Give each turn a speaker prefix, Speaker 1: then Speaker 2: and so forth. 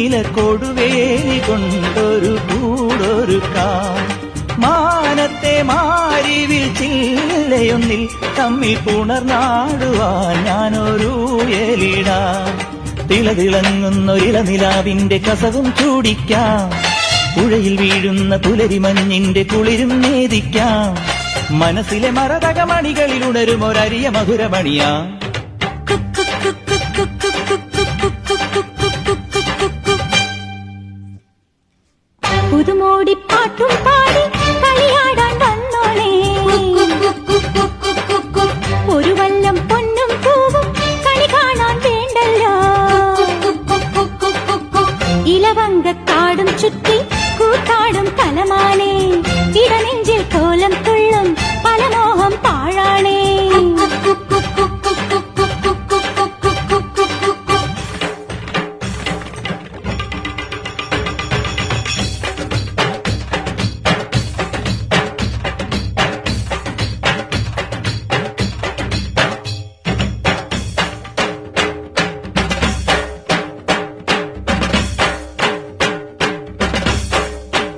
Speaker 1: നീല കൊടുവേലി കൊണ്ടൊരു കൂടൊരുക്കാം. മാനത്തെ മാരിവിൽ ചില്ലയൊന്നിൽ തമ്മിൽ പുണർന്നാടുവാൻ ഞാനൊരു ഏലിടാം. തിളതിളങ്ങുന്നൊരിളനിലാവിന്റെ കസവും ചൂടിക്കാം. പുഴയിൽ വീഴുന്ന പുലരിമഞ്ഞിന്റെ കുളിരും നേദിക്കാം. മനസ്സിലെ മരതകമണികളിൽ ഉണരുമൊരരിയ മധുരമണിയാ.
Speaker 2: പുതുമോടിപ്പാട്ടും